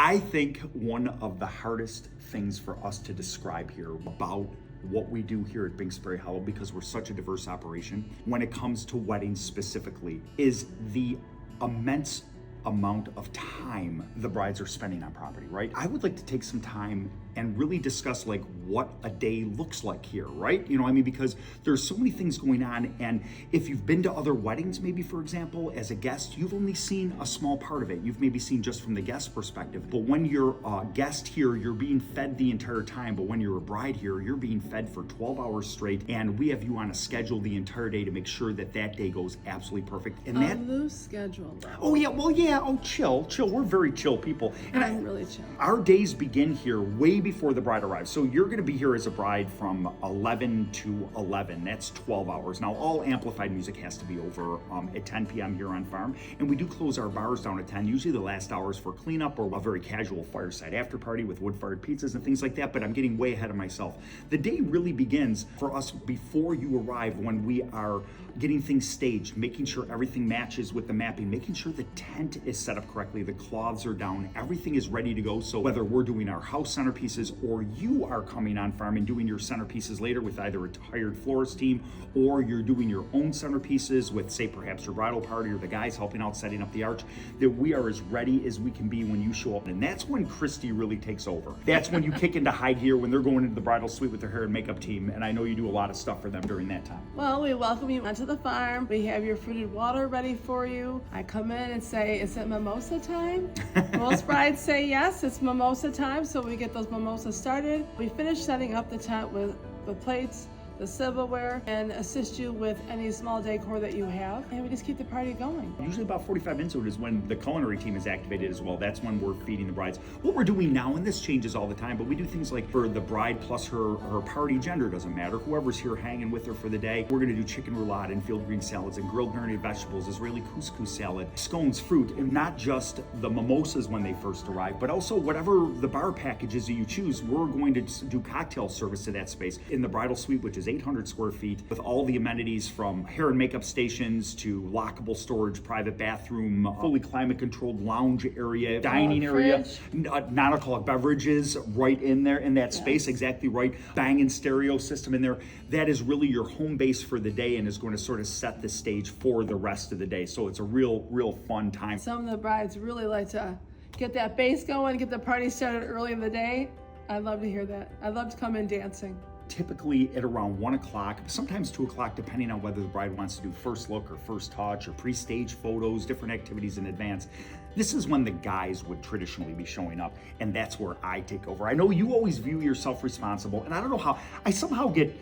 I think one of the hardest things for us to describe here about what we do here at Binksberry Hollow, because we're such a diverse operation, when it comes to weddings specifically, is the immense amount of time the brides are spending on property, right? I would like to take some time and really discuss like what a day looks like here, right? You know, I mean, because there's so many things going on, and if you've been to other weddings, maybe for example, as a guest, you've only seen a small part of it. You've maybe seen just from the guest perspective, but when you're a guest here, you're being fed the entire time, but when you're a bride here, you're being fed for 12 hours straight, and we have you on a schedule the entire day to make sure that that day goes absolutely perfect. And that loose schedule though. Oh yeah, well yeah, oh chill. We're very chill people. And I'm really chill. Our days begin here way before the bride arrives. So you're gonna be here as a bride from 11 to 11. That's 12 hours. Now all amplified music has to be over at 10 p.m. here on farm. And we do close our bars down at 10. Usually the last hours for cleanup or a very casual fireside after party with wood-fired pizzas and things like that, but I'm getting way ahead of myself. The day really begins for us before you arrive, when we are getting things staged, making sure everything matches with the mapping, making sure the tent is set up correctly, the cloths are down, everything is ready to go. So whether we're doing our house centerpieces or you are coming on farm and doing your centerpieces later with either a hired florist team, or you're doing your own centerpieces with, say, perhaps your bridal party or the guys helping out setting up the arch, that we are as ready as we can be when you show up. And that's when Christy really takes over. That's when you kick into high gear, when they're going into the bridal suite with their hair and makeup team. And I know you do a lot of stuff for them during that time. Well, we welcome you onto the farm. We have your fruited water ready for you. I come in and say, is it mimosa time? Most brides say yes, it's mimosa time. So we get those mimosas started. We finish setting up the tent with the plates, the silverware, and assist you with any small decor that you have. And we just keep the party going. Usually about 45 minutes into it is when the culinary team is activated as well. That's when we're feeding the brides. What we're doing now, and this changes all the time, but we do things like for the bride plus her party, gender doesn't matter, whoever's here hanging with her for the day, we're gonna do chicken roulade and field green salads and grilled marinated vegetables, Israeli couscous salad, scones, fruit, and not just the mimosas when they first arrive, but also whatever the bar packages that you choose, we're going to do cocktail service to that space in the bridal suite, which is 800 square feet with all the amenities from hair and makeup stations to lockable storage, private bathroom, fully climate controlled lounge area, dining area, non-alcoholic beverages right in there in that space, exactly right. Banging stereo system in there. That is really your home base for the day and is going to sort of set the stage for the rest of the day. So it's a real fun time. Some of the brides really like to get that bass going, get the party started early in the day. I love to hear that. I love to come in dancing. Typically at around 1 o'clock, sometimes 2 o'clock, depending on whether the bride wants to do first look or first touch or pre-stage photos, different activities in advance. This is when the guys would traditionally be showing up, and that's where I take over. I know you always view yourself responsible, and I don't know how, I somehow get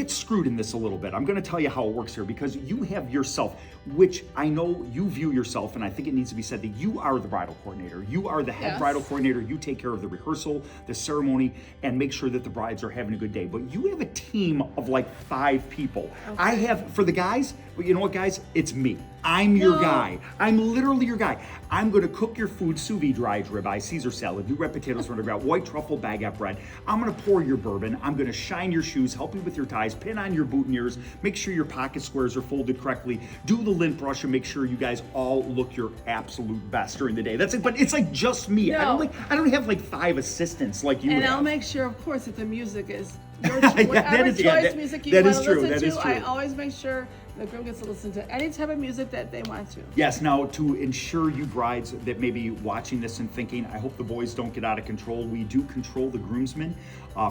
screwed in this a little bit. I'm gonna tell you how it works here, because you have yourself, which I know you view yourself, and I think it needs to be said that you are the bridal coordinator. You are the head bridal coordinator. You take care of the rehearsal, the ceremony, and make sure that the brides are having a good day. But you have a team of like 5 people. Okay. I have, for the guys, but you know what, guys? It's me. I'm your guy. I'm literally your guy. I'm gonna cook your food, sous vide, dried ribeye, Caesar salad, new red potatoes from the ground, white truffle baguette bread. I'm gonna pour your bourbon. I'm gonna shine your shoes, help you with your ties, pin on your boutonnieres, make sure your pocket squares are folded correctly, do the lint brush, and make sure you guys all look your absolute best during the day. That's it. But it's like just me. No. I don't have like 5 assistants like you. And I'll make sure, of course, that the music is your whatever choice music you want to listen to. I always make sure the groom gets to listen to any type of music that they want to. Yes, now to ensure you brides that may be watching this and thinking, I hope the boys don't get out of control, we do control the groomsmen.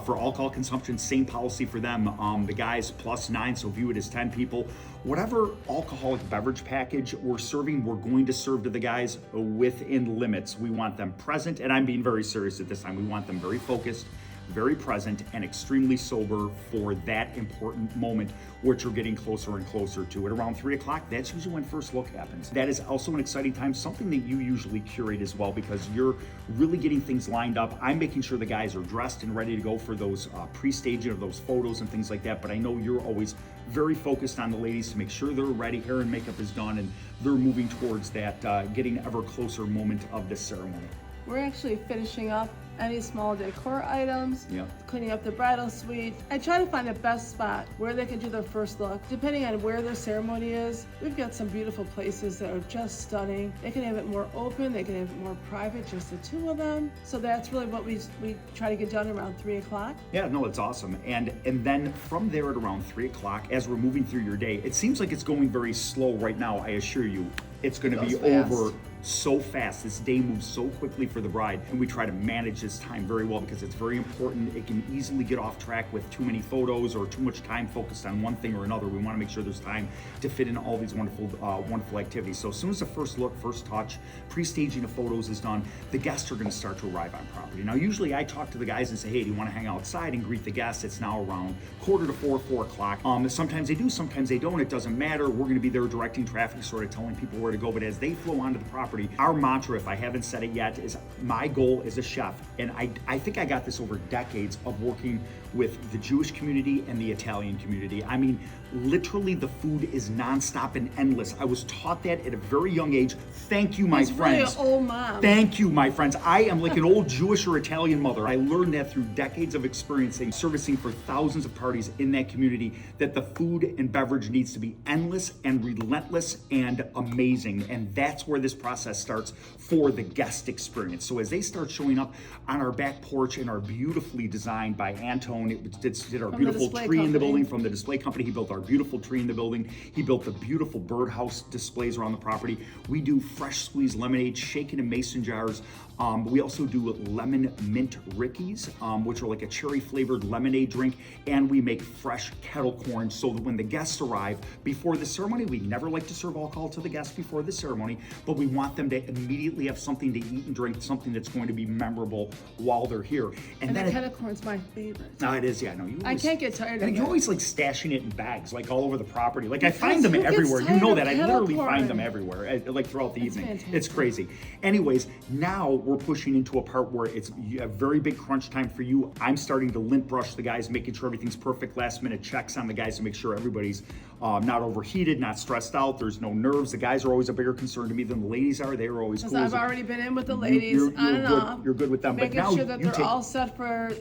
For alcohol consumption, same policy for them. The guys +9, so view it as 10 people. Whatever alcoholic beverage package we're serving, we're going to serve to the guys within limits. We want them present, and I'm being very serious at this time. We want them very focused, very present, and extremely sober for that important moment, which we're getting closer and closer to. At around 3 o'clock, that's usually when first look happens. That is also an exciting time, something that you usually curate as well, because you're really getting things lined up. I'm making sure the guys are dressed and ready to go for those pre-staging of those photos and things like that, but I know you're always very focused on the ladies to make sure they're ready, hair and makeup is done, and they're moving towards that getting ever closer moment of this ceremony. We're actually finishing up any small decor items, Yep. cleaning up the bridal suite. I try to find the best spot where they can do their first look. Depending on where their ceremony is, we've got some beautiful places that are just stunning. They can have it more open, they can have it more private, just the two of them. So that's really what we try to get done around 3 o'clock. Yeah, no, it's awesome. And then from there at around 3 o'clock, as we're moving through your day, it seems like it's going very slow right now. I assure you, it's going to be Fast. over so fast. This day moves so quickly for the bride, and we try to manage this time very well because it's very important. It can easily get off track with too many photos or too much time focused on one thing or another. We want to make sure there's time to fit in all these wonderful activities. So as soon as the first look, first touch, pre-staging of photos is done, the guests are going to start to arrive on property. Now, usually I talk to the guys and say, hey, do you want to hang outside and greet the guests? It's now around 3:45, 4 o'clock. Sometimes they do, sometimes they don't. It doesn't matter. We're going to be there directing traffic, sort of telling people where to go. But as they flow onto the property, our mantra, if I haven't said it yet, is my goal as a chef, and I think I got this over decades of working with the Jewish community and the Italian community. I mean, literally the food is nonstop and endless. I was taught that at a very young age. Thank you, my friends. Really an old mom. Thank you, my friends. I am like an old Jewish or Italian mother. I learned that through decades of experiencing, servicing for thousands of parties in that community, that the food and beverage needs to be endless and relentless and amazing. And that's where this process starts for the guest experience. So as they start showing up on our back porch in our beautifully designed by Antone, it did our beautiful tree in the building from the display company. He built our beautiful tree in the building. He built the beautiful birdhouse displays around the property. We do fresh squeezed lemonade, shaken in mason jars. We also do lemon mint rickeys, which are like a cherry flavored lemonade drink. And we make fresh kettle corn so that when the guests arrive before the ceremony, we never like to serve alcohol to the guests before the ceremony, but we want them to immediately have something to eat and drink, something that's going to be memorable while they're here. And the kettle corn's my favorite. No, it is, yeah. No, I can't get tired of it. You're always like stashing it in bags, like all over the property. Like I find them everywhere. You know that. I literally find them everywhere, like throughout the evening. Fantastic. It's crazy. Anyways, now we're pushing into a part where it's a very big crunch time for you. I'm starting to lint brush the guys, making sure everything's perfect. Last minute checks on the guys to make sure everybody's not overheated, not stressed out. There's no nerves. The guys are always a bigger concern to me than the ladies are. They are always cool. I've already been in with the ladies You're on and off. You're good with them. Making but now sure that they're all set for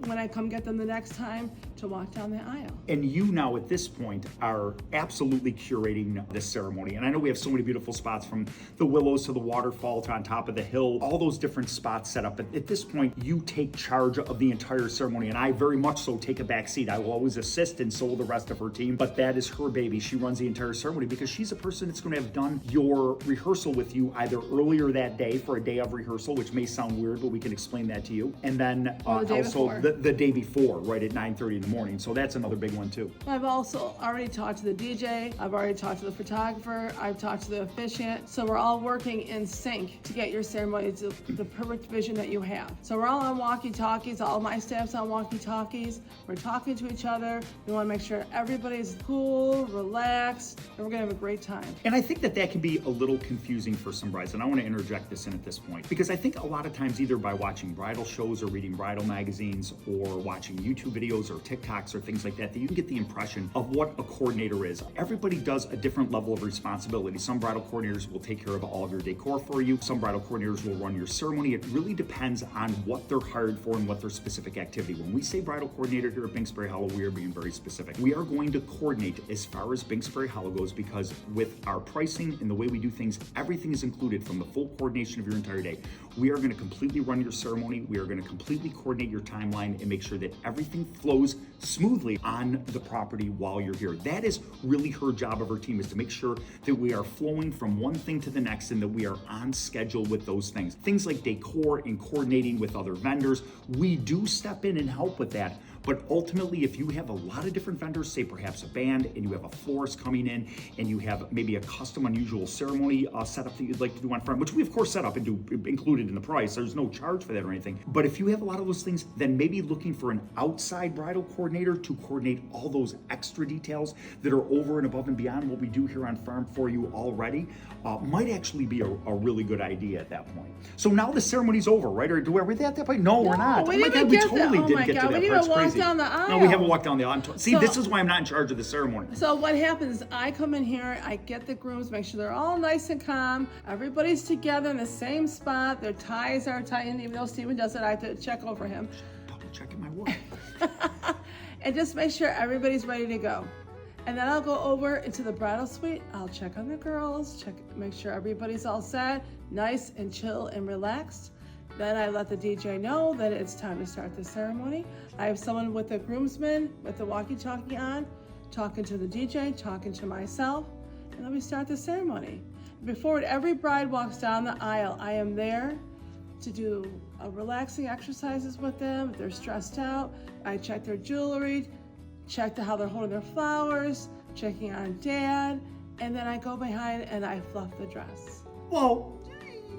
when I come get them the next time to walk down the aisle. And you now at this point are absolutely curating this ceremony. And I know we have so many beautiful spots, from the willows to the waterfall to on top of the hill, all those different spots set up. But at this point, you take charge of the entire ceremony, and I very much so take a back seat. I will always assist, and so will the rest of her team, but that is her baby. She runs the entire ceremony because she's a person that's going to have done your rehearsal with you either earlier that day for a day of rehearsal, which may sound weird, but we can explain that to you. And then also the day before, right at 9:30 in the morning. So that's another big one too. I've also already talked to the DJ. I've already talked to the photographer. I've talked to the officiant. So we're all working in sync to get your ceremony to the perfect vision that you have. So we're all on walkie-talkies. All my staff's on walkie-talkies. We're talking to each other. We want to make sure everybody's cool, relaxed, and we're gonna have a great time. And I think that can be a little confusing for some brides, and I want to interject this in at this point, because I think a lot of times, either by watching bridal shows or reading bridal magazines or watching YouTube videos or TikToks or things like that, you can get the impression of what a coordinator is. Everybody does a different level of responsibility. Some bridal coordinators will take care of all of your decor for you. Some bridal coordinators will run your ceremony. It really depends on what they're hired for and what their specific activity. When we say bridal coordinator here at Binksberry Hollow, we are being very specific. We are going to coordinate as far as Binksberry Hollow goes, because with our pricing and the way we do things, everything is included from the full coordination of your entire day. We are going to completely run your ceremony. We are going to completely coordinate your timeline and make sure that everything flows smoothly on the property while you're here. That is really her job of her team, is to make sure that we are flowing from one thing to the next and that we are on schedule with those things. Things like decor and coordinating with other vendors, we do step in and help with that. But ultimately, if you have a lot of different vendors, say perhaps a band, and you have a florist coming in, and you have maybe a custom unusual ceremony setup that you'd like to do on front, which we of course set up and do included in the price. There's no charge for that or anything. But if you have a lot of those things, then maybe looking for an outside bridal coordinator to coordinate all those extra details that are over and above and beyond what we do here on farm for you already might actually be a really good idea at that point. So now the ceremony's over, right? Or are we at that point? No, we're not. We didn't even get totally that. Oh didn't my get God, to we that didn't part. even walk walked down the aisle. No, we haven't walked down the aisle. See, So- this is why I'm not in charge of the ceremony. So what happens is I come in here, I get the grooms, make sure they're all nice and calm. Everybody's together in the same spot. Their ties are tightened. Even though Steven does it, I have to check over him. Double checking my work. And just make sure everybody's ready to go. And then I'll go over into the bridal suite. I'll check on the girls, make sure everybody's all set, nice and chill and relaxed. Then I let the DJ know that it's time to start the ceremony. I have someone with the groomsmen with the walkie-talkie on, talking to the DJ, talking to myself, and then we start the ceremony. Before every bride walks down the aisle, I am there to do relaxing exercises with them. If they're stressed out, I check their jewelry, check how they're holding their flowers, checking on dad, and then I go behind and I fluff the dress. Well,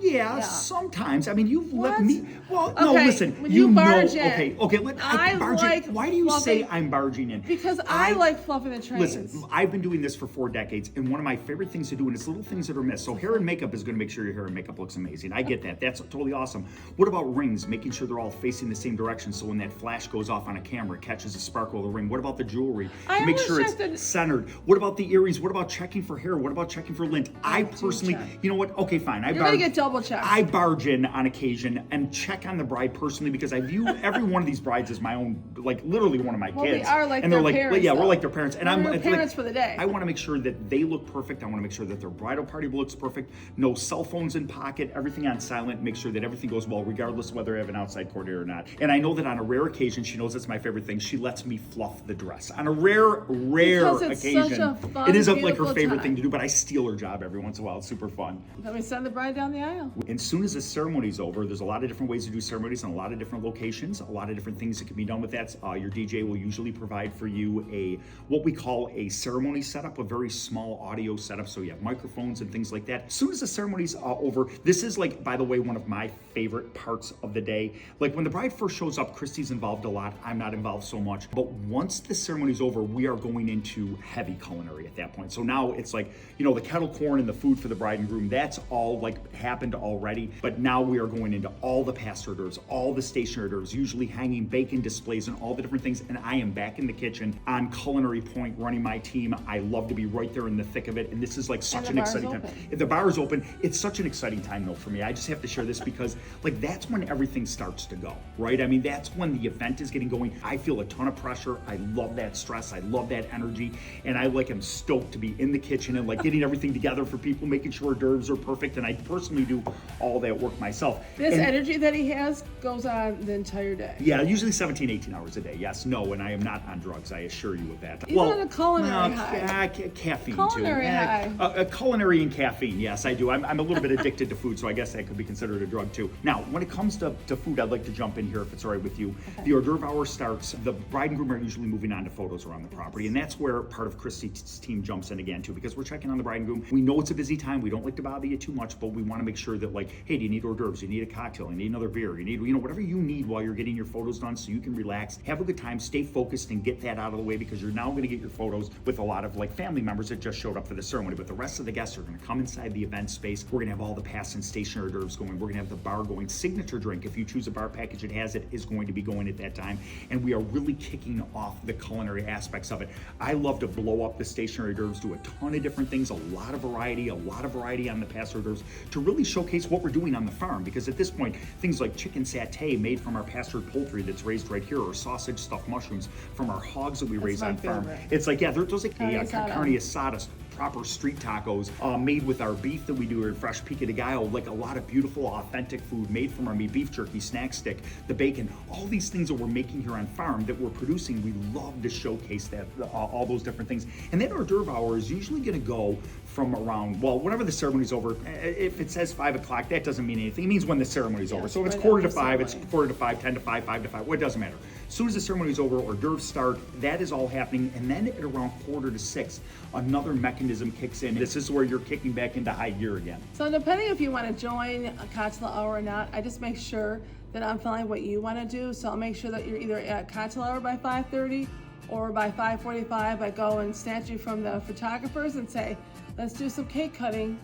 yeah, sometimes. I mean, you've let What? me. Well, no, Okay, listen. when you barge in, Okay. I barge like in. Why do you say fluffing- I'm barging in? Because I like fluffing the trains. Listen, I've been doing this for 4 decades, and one of my favorite things to do, and it's little things that are missed. So hair and makeup is going to make sure your hair and makeup looks amazing. I get that. That's totally awesome. What about rings? Making sure they're all facing the same direction, so when that flash goes off on a camera, it catches the sparkle of the ring. What about the jewelry? I To make always sure it's check the- centered. What about the earrings? What about checking for hair? What about checking for lint? I personally, check. you know what? Okay, fine. You're gonna get double checked. I barge in on occasion and check on the bride personally because I view every one of these brides as my own, like literally one of my Well, we kids. are like and their they're like, parents, yeah, though. we're like their parents. And We're it's parents like, for the day. I want to make sure that they look perfect. I want to make sure that their bridal party looks perfect. No cell phones in pocket, everything on silent. Make sure that everything goes well, regardless of whether I have an outside courtier or not. And I know that on a rare occasion, she knows it's my favorite thing. She lets me fluff the dress. On a rare Because it's occasion, such a fun, it is like her beautiful favorite time. thing to do. But I steal her job every once in a while. It's super fun. Then we send the bride down the aisle. As soon as the ceremony's over, there's a lot of different ways to do ceremonies in a lot of different locations, a lot of different things that can be done with that. Your DJ will usually provide for you what we call a ceremony setup, a very small audio setup, so you have microphones and things like that. As soon as the ceremony's over, this is like, by the way, one of my favorite parts of the day. Like when the bride first shows up, Christy's involved a lot, I'm not involved so much, but once the ceremony's over, we are going into heavy culinary at that point. So now it's like, the kettle corn and the food for the bride and groom, that's all like happened already, but now we are going into all the past hors d'oeuvres, all the station hors d'oeuvres, usually hanging bacon displays and all the different things, and I am back in the kitchen on Culinary Point running my team. I love to be right there in the thick of it, and this is like such an exciting time. If the bar is open, it's such an exciting time though for me. I just have to share this because like that's when everything starts to go, right? I mean, that's when the event is getting going. I feel a ton of pressure. I love that stress. I love that energy, and I like am stoked to be in the kitchen and like getting everything together for people, making sure hors d'oeuvres are perfect, and I personally do all that work myself. This energy that he has goes on the entire day. Yeah, usually 17, 18 hours a day. Yes, no, and I am not on drugs. I assure you of that. He's on a culinary high. Caffeine Culinary too. high. Culinary and caffeine. Yes, I do. I'm a little bit addicted to food, so I guess that could be considered a drug too. Now, when it comes to food, I'd like to jump in here if it's all right with you. Okay. The hors d'oeuvre hour starts. The bride and groom are usually moving on to photos around the property, and that's where part of Christy's team jumps in again too, because we're checking on the bride and groom. We know it's a busy time. We don't like to bother you too much, but we want to make sure that like, hey, do you need hors d'oeuvres? Do you need a cocktail? You need another beer? You need, whatever you need while you're getting your photos done so you can relax, have a good time, stay focused, and get that out of the way because you're now going to get your photos with a lot of like family members that just showed up for the ceremony, but the rest of the guests are going to come inside the event space. We're going to have all the past and station hors d'oeuvres going. We're going to have the bar going. Signature drink, if you choose a bar package that has it, is going to be going at that time, and we are really kicking off the culinary aspects of it. I love to blow up the station hors d'oeuvres, do a ton of different things, a lot of variety on the past hors d'oeuvres to really showcase what we're doing on the farm, because at this point, things like chicken satay made from our pastured poultry that's raised right here, or sausage stuffed mushrooms from our hogs that we raise on farm. It's like, those like carne asada, proper street tacos made with our beef that we do in fresh pico de gallo, like a lot of beautiful authentic food made from our meat, beef jerky, snack stick, the bacon, all these things that we're making here on farm that we're producing. We love to showcase that, all those different things. And that hors d'oeuvre hour is usually going to go from around, whenever the ceremony's over. If it says 5 o'clock, that doesn't mean anything. It means when the ceremony's over. So if it's quarter to 5, it's quarter to 5, 10 to 5, 5 to 5, well, it doesn't matter. As soon as the ceremony's over, hors d'oeuvres start, that is all happening. And then at around quarter to 6, another mechanism kicks in. This is where you're kicking back into high gear again. So depending if you want to join a cocktail hour or not, I just make sure that I'm following what you want to do. So I'll make sure that you're either at cocktail hour by 5:30 or by 5:45. I go and snatch you from the photographers and say, let's do some cake cutting.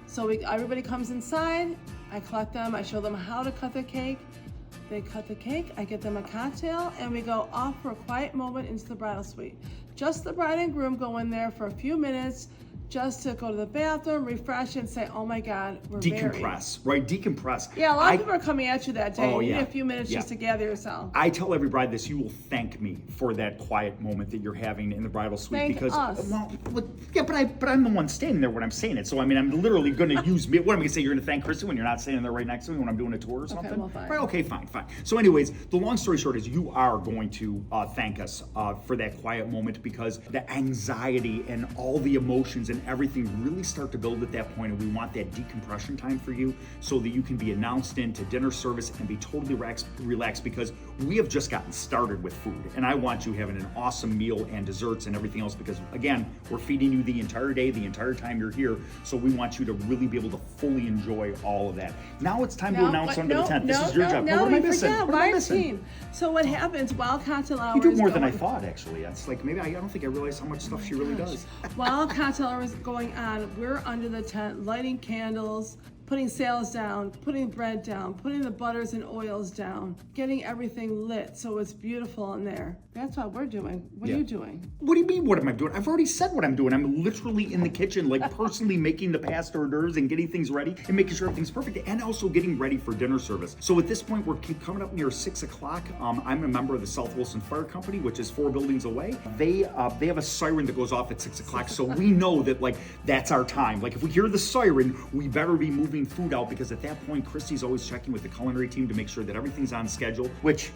So everybody comes inside, I collect them, I show them how to cut the cake. They cut the cake, I get them a cocktail, and we go off for a quiet moment into the bridal suite. Just the bride and groom go in there for a few minutes, just to go to the bathroom, refresh, and say, oh my God, we're married. Decompress, right? Decompress. Yeah, a lot of people are coming at you that day. Oh, You yeah. need a few minutes Yeah. just to gather yourself. I tell every bride this: you will thank me for that quiet moment that you're having in the bridal suite. Thank because, us. well, yeah, but I'm the one standing there when I'm saying it. So I mean, I'm literally going to use me. What am I going to say? You're going to thank Kristen when you're not standing there right next to me when I'm doing a tour or something? well, fine. Right? Okay, fine. So, anyways, the long story short is you are going to thank us for that quiet moment, because the anxiety and all the emotions and everything really start to build at that point, and we want that decompression time for you so that you can be announced into dinner service and be totally relaxed, because we have just gotten started with food, and I want you having an awesome meal and desserts and everything else, because again, we're feeding you the entire day, the entire time you're here, so we want you to really be able to fully enjoy all of that. Now it's time to announce under the tent. This is your job. No, what am I you missing? forgot. What am I Our missing? team. So what happens while cocktail hour You do is more than I going- thought, actually. It's like, maybe I don't think I realized how much stuff she really does. While cocktail hour is going on, we're under the tent, lighting candles, putting sails down, putting bread down, putting the butters and oils down, getting everything lit so it's beautiful in there. That's what we're doing. What are you doing? What do you mean, what am I doing? I've already said what I'm doing. I'm literally in the kitchen, like personally making the past hors d'oeuvres and getting things ready and making sure everything's perfect, and also getting ready for dinner service. So at this point, we're coming up near 6 o'clock. I'm a member of the South Wilson Fire Company, which is 4 buildings away. They have a siren that goes off at 6 o'clock, so we know that like that's our time. Like if we hear the siren, we better be moving food out, because at that point, Christy's always checking with the culinary team to make sure that everything's on schedule, which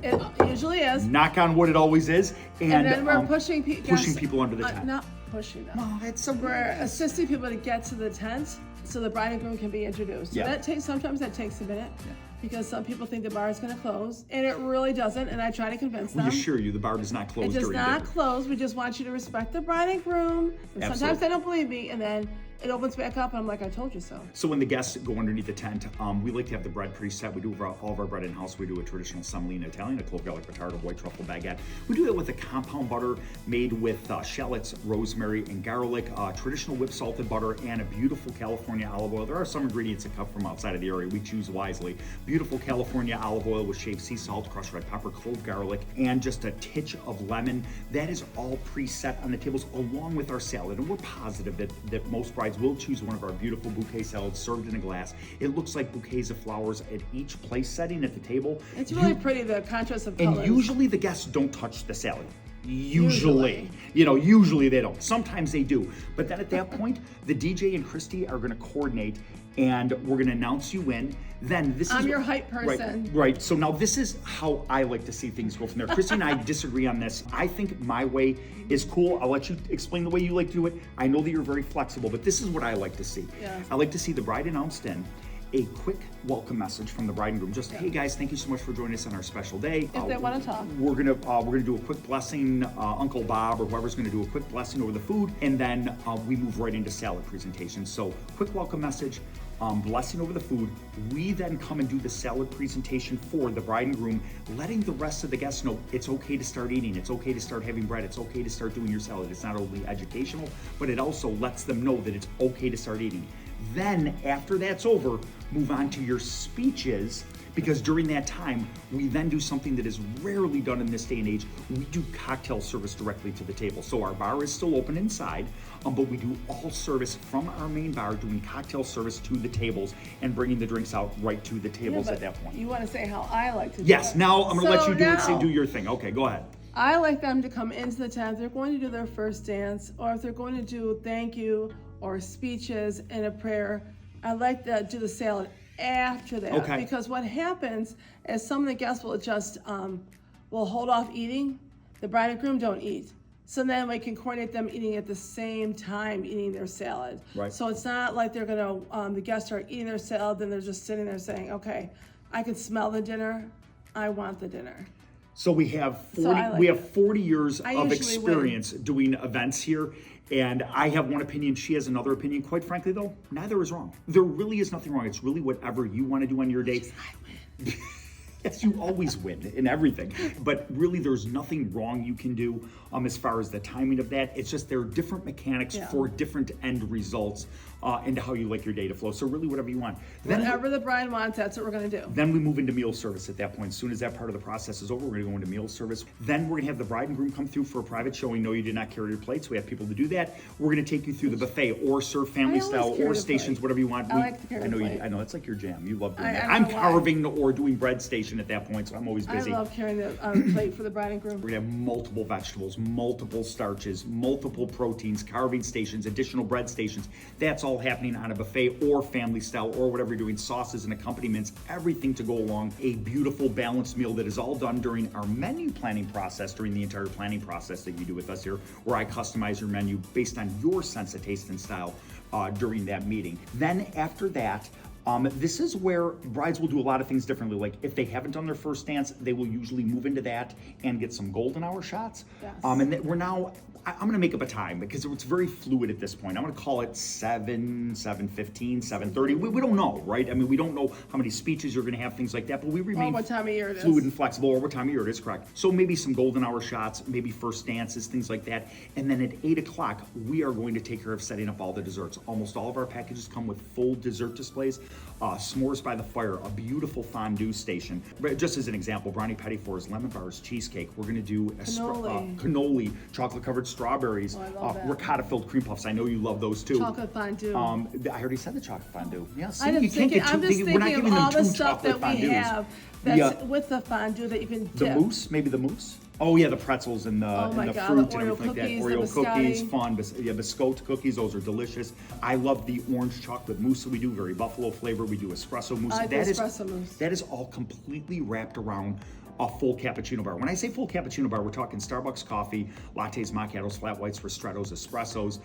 It usually is. knock on wood, it always is. And then we're pushing people under the tent. Not pushing them. Oh, it's We're assisting people to get to the tent so the bride and groom can be introduced. So sometimes that takes a minute, because some people think the bar is going to close, and it really doesn't. And I try to convince them. We assure you, the bar does not close It does during not dinner. close. We just want you to respect the bride and groom. And sometimes Absolutely. they don't believe me, and then it opens back up, and I'm like, I told you so. So when the guests go underneath the tent, we like to have the bread preset. We do all of our bread in-house. We do a traditional semolina Italian, a clove garlic petardo, white truffle baguette. We do that with a compound butter made with shallots, rosemary, and garlic, traditional whip salted butter, and a beautiful California olive oil. There are some ingredients that come from outside of the area. We choose wisely. Beautiful California olive oil with shaved sea salt, crushed red pepper, clove garlic, and just a titch of lemon. That is all preset on the tables along with our salad. And we're positive that most brides will choose one of our beautiful bouquet salads served in a glass. It looks like bouquets of flowers at each place setting at the table. It's really pretty, the contrast of colors. And usually the guests don't touch the salad. Usually they don't. Sometimes they do. But then at that point, the DJ and Christy are going to coordinate, and we're going to announce you in. Then this is I'm your hype person. Right. So now this is how I like to see things go from there. Christy and I disagree on this. I think my way is cool. I'll let you explain the way you like to do it. I know that you're very flexible, but this is what I like to see. Yeah. I like to see the bride announced in, a quick welcome message from the bride and groom. Just, hey guys, thank you so much for joining us on our special day. If they want to talk. We're gonna do a quick blessing. Uncle Bob or whoever's gonna do a quick blessing over the food, and then we move right into salad presentation. So quick welcome message, blessing over the food. We then come and do the salad presentation for the bride and groom, letting the rest of the guests know it's okay to start eating, it's okay to start having bread, it's okay to start doing your salad. It's not only educational, but it also lets them know that it's okay to start eating. Then after that's over, move on to your speeches, because during that time, we then do something that is rarely done in this day and age. We do cocktail service directly to the table. So our bar is still open inside, but we do all service from our main bar, doing cocktail service to the tables and bringing the drinks out right to the tables at that point. You want to say how I like to do Yes, it. now I'm gonna let you do it, now, say do your thing. Okay, go ahead. I like them to come into the tent. They're going to do their first dance, or if they're going to do thank you or speeches and a prayer, I like to do the salad after that. Okay. Because what happens is some of the guests will just will hold off eating. The bride and groom don't eat. So then we can coordinate them eating at the same time, eating their salad. Right. So it's not like they're gonna, the guests are eating their salad, then they're just sitting there saying, okay, I can smell the dinner, I want the dinner. So we have 40, So I like we have it. 40 years I of usually experience doing events here. And I have one opinion, she has another opinion. Quite frankly though, neither is wrong. There really is nothing wrong. It's really whatever you want to do on your day. Yes, you always win in everything. But really there's nothing wrong you can do as far as the timing of that. It's just there are different mechanics for different end results into how you like your day to flow. So really whatever you want. Whatever the bride wants, that's what we're gonna do. Then we move into meal service at that point. As soon as that part of the process is over, we're gonna go into meal service. Then we're gonna have the bride and groom come through for a private showing. No, you did not carry your plates. We have people to do that. We're gonna take you through the buffet or serve family style or stations, whatever you want. I like to carry the plate. I know, it's like your jam. You love doing that. I I'm don't know carving or doing bread station at that point, so I'm always busy. I love carrying the plate for the bride and groom. We're gonna have multiple vegetables, multiple starches, multiple proteins, carving stations, additional bread stations. That's all happening on a buffet or family style or whatever you're doing, sauces and accompaniments, everything to go along a beautiful balanced meal that is all done during our menu planning process, during the entire planning process that you do with us here, where I customize your menu based on your sense of taste and style during that meeting. Then after that, this is where brides will do a lot of things differently. Like if they haven't done their first dance, they will usually move into that and get some golden hour shots. Yes. We're now, I'm gonna make up a time because it's very fluid at this point. I'm gonna call it 7:15, 7:30. We don't know, right? I mean, we don't know how many speeches you're gonna have, things like that, but we remain what time of year it is. fluid and flexible, or what time of year it is, correct. So maybe some golden hour shots, maybe first dances, things like that. And then at 8 o'clock, we are going to take care of setting up all the desserts. Almost all of our packages come with full dessert displays. S'mores by the fire, a beautiful fondue station. But just as an example, brownie petit fours, lemon bars, cheesecake. We're gonna do cannoli, chocolate covered strawberries, ricotta filled cream puffs. I know you love those too. Chocolate fondue. I already said the chocolate fondue. Yeah, see, I'm you can't get too big. We're not giving them all the two stuff chocolate that we fondues. have that's with the fondue that you can dip. The mousse, maybe the mousse. Oh yeah, the pretzels and the, Oh my and the God, fruit the and Oreo everything like that. cookies, Oreo the cookies, biscotti. fun. Biscotti cookies, those are delicious. I love the orange chocolate mousse that we do, very buffalo flavor. We do espresso mousse. I like espresso mousse. That is all completely wrapped around a full cappuccino bar. When I say full cappuccino bar, we're talking Starbucks coffee, lattes, macchiatos, flat whites, ristrettos, espressos.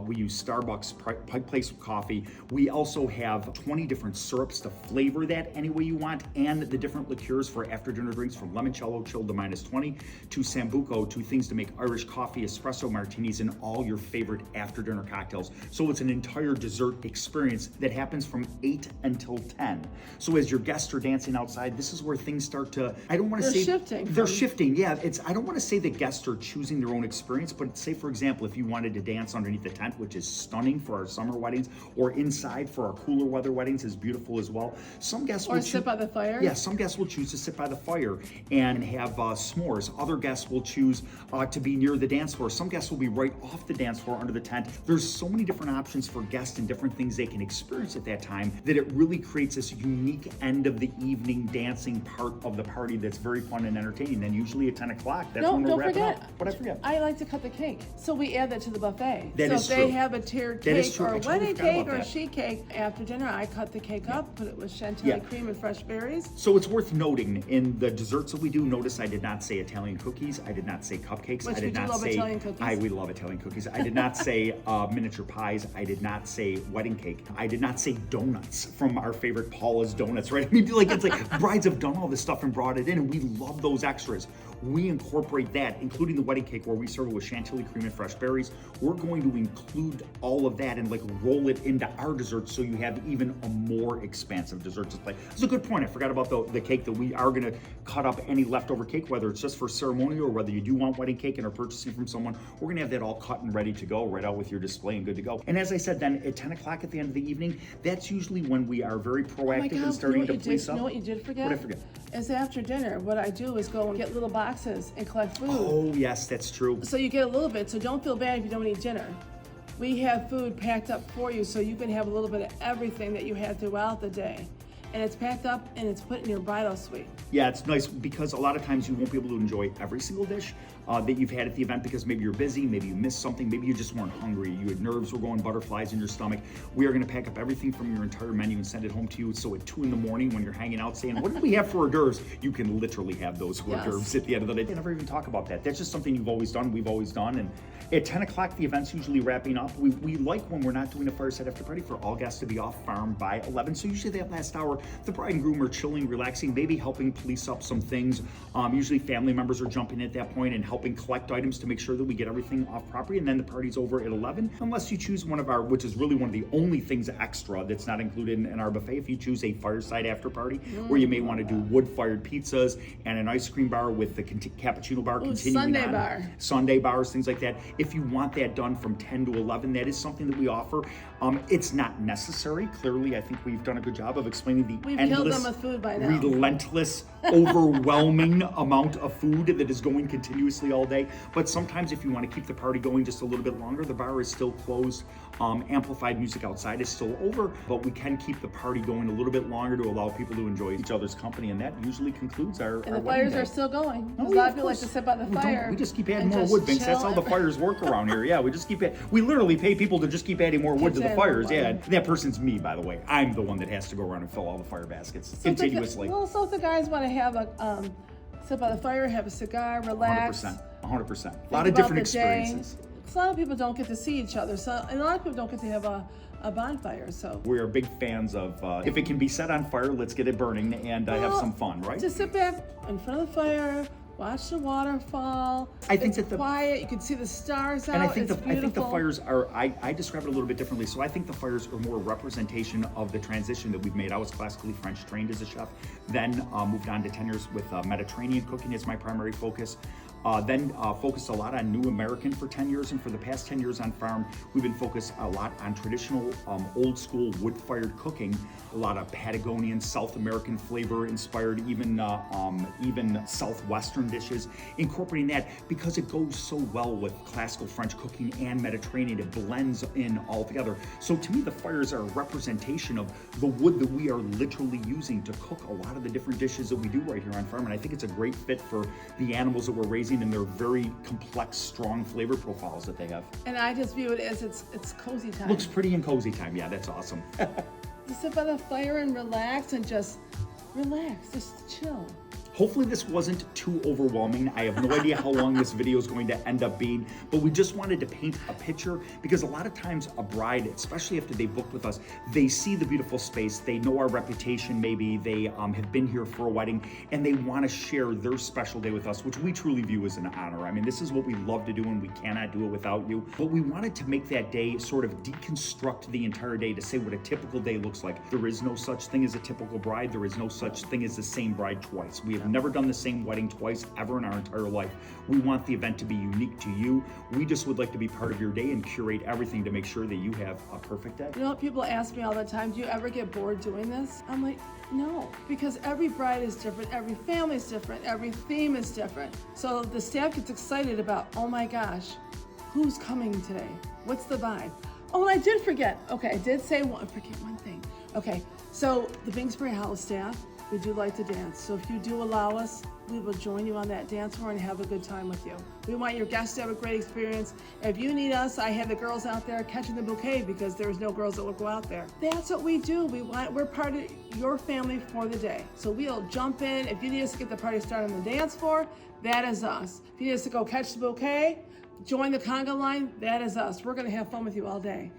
We use Starbucks Pike Place coffee. We also have 20 different syrups to flavor that any way you want, and the different liqueurs for after dinner drinks, from limoncello chilled to -20 to Sambuco, to things to make Irish coffee, espresso martinis, and all your favorite after dinner cocktails. So it's an entire dessert experience that happens from 8 until 10. So as your guests are dancing outside, this is where things start to, I don't want to say they're shifting. Yeah, I don't want to say that guests are choosing their own experience, but say for example, if you wanted to dance underneath the tent, which is stunning for our summer weddings, or inside for our cooler weather weddings, is beautiful as well. Some guests will sit by the fire. Yeah, some guests will choose to sit by the fire and have s'mores. Other guests will choose to be near the dance floor. Some guests will be right off the dance floor under the tent. There's so many different options for guests and different things they can experience at that time that it really creates this unique end of the evening dancing part of the party that's very fun and entertaining. Then usually at 10 o'clock, that's when we're wrapping up. What I forget? I like to cut the cake. So we add that to the buffet. That is so if true. they have a tiered That is cake true. or I a totally wedding forgot cake about or a that. sheet cake, after dinner I cut the cake up, put it with chantilly Yeah. cream and fresh berries. So it's worth noting, in the desserts that we do, notice I did not say Italian cookies. I did not say cupcakes. Which I did we do not love say Italian cookies. we love Italian cookies. I did not say miniature pies. I did not say wedding cake. I did not say donuts from our favorite Paula's Donuts, right? I mean, like, it's like brides have done all this stuff and brought it in, and we love those extras. We incorporate that, including the wedding cake, where we serve it with chantilly cream and fresh berries. We're going to include all of that and like roll it into our dessert, so you have even a more expansive dessert display. It's a good point. I forgot about the cake, that we are going to cut up any leftover cake, whether it's just for ceremony or whether you do want wedding cake and are purchasing from someone. We're going to have that all cut and ready to go, right out with your display and good to go. And as I said, then at 10 o'clock at the end of the evening, that's usually when we are very proactive in starting to police up. You know what you did forget? What did I forget? Is after dinner, what I do is go and get little boxes and collect food. Oh, yes, that's true. So you get a little bit, so don't feel bad if you don't eat dinner. We have food packed up for you, so you can have a little bit of everything that you had throughout the day. And it's packed up and it's put in your bridal suite. Yeah, it's nice because a lot of times you won't be able to enjoy every single dish that you've had at the event, because maybe you're busy, maybe you missed something, maybe you just weren't hungry, you had nerves were going butterflies in your stomach. We are going to pack up everything from your entire menu and send it home to you. So at 2 in the morning, when you're hanging out saying, what did we have for hors d'oeuvres? You can literally have those hors d'oeuvres at the end of the day. They never even talk about that. That's just something you've always done, we've always done. And at 10 o'clock, the event's usually wrapping up. We like when we're not doing a fireside after party for all guests to be off farm by 11. So usually that last hour, The bride and groom are chilling, relaxing, maybe helping police up some things. Usually family members are jumping in at that point and helping collect items to make sure that we get everything off property, and then the party's over at 11, unless you choose one of our, which is really one of the only things extra that's not included in our buffet. If you choose a fireside after party, where you may want to do wood-fired pizzas and an ice cream bar with the cappuccino bar continuing Sunday on. bar. Sunday bars, things like that. If you want that done from 10 to 11, that is something that we offer. It's not necessary. Clearly, I think we've done a good job of explaining the We've endless, killed them with food by now. relentless, overwhelming amount of food that is going continuously all day. But sometimes if you want to keep the party going just a little bit longer, the bar is still closed. Amplified music outside is still over, but we can keep the party going a little bit longer to allow people to enjoy each other's company, and that usually concludes our And the wedding fires day. are still going. Oh, A yeah, lot of of people like course. to sit by the fire. We just keep adding and more just wood, Binks. That's chill how the and- fires work around here. Yeah, we just keep it. We literally pay people to just keep adding more wood to the adding more fires. wood. Yeah, and that person's me, by the way. I'm the one that has to go around and fill all the fire baskets continuously. So if the guys want to have a sit by the fire, have a cigar, relax. 100%. A think lot of about different the day. experiences. A lot of people don't get to see each other, and a lot of people don't get to have a bonfire. So We are big fans of if it can be set on fire, let's get it burning and have Well, some fun, right? just sit back in front of the fire, watch the waterfall. I think it's that quiet. You can see the stars out. And I think it's beautiful. the fires are, I describe it a little bit differently. So I think the fires are more a representation of the transition that we've made. I was classically French trained as a chef, then moved on to 10 years with Mediterranean cooking as my primary focus. Then focused a lot on New American for 10 years, and for the past 10 years on farm, we've been focused a lot on traditional old school wood-fired cooking, a lot of Patagonian, South American flavor inspired, even Southwestern dishes, incorporating that because it goes so well with classical French cooking and Mediterranean. It blends in all together. So to me, the fires are a representation of the wood that we are literally using to cook a lot of the different dishes that we do right here on farm, and I think it's a great fit for the animals that we're raising and their very complex, strong flavor profiles that they have. And I just view it as it's cozy time. Looks pretty in cozy time. Yeah, that's awesome. Just sit by the fire and relax, just chill. Hopefully this wasn't too overwhelming. I have no idea how long this video is going to end up being, but we just wanted to paint a picture because a lot of times a bride, especially after they book with us, they see the beautiful space, they know our reputation, maybe they have been here for a wedding, and they want to share their special day with us, which we truly view as an honor. I mean, this is what we love to do and we cannot do it without you, but we wanted to make that day sort of deconstruct the entire day to say what a typical day looks like. There is no such thing as a typical bride. There is no such thing as the same bride twice. We have never done the same wedding twice ever in our entire life. We want the event to be unique to you. We just would like to be part of your day and curate everything to make sure that you have a perfect day. You know what people ask me all the time, do you ever get bored doing this? I'm like, no, because every bride is different, every family is different, every theme is different. So the staff gets excited about, oh my gosh, who's coming today? What's the vibe? Oh, and I did forget. Okay, I did say forget one thing. Okay, so the Binksberry Hollow staff, we do like to dance. So if you do allow us, we will join you on that dance floor and have a good time with you. We want your guests to have a great experience. If you need us, I have the girls out there catching the bouquet because there's no girls that will go out there. That's what we do. We're part of your family for the day. So we'll jump in. If you need us to get the party started on the dance floor, that is us. If you need us to go catch the bouquet, join the conga line, that is us. We're gonna have fun with you all day.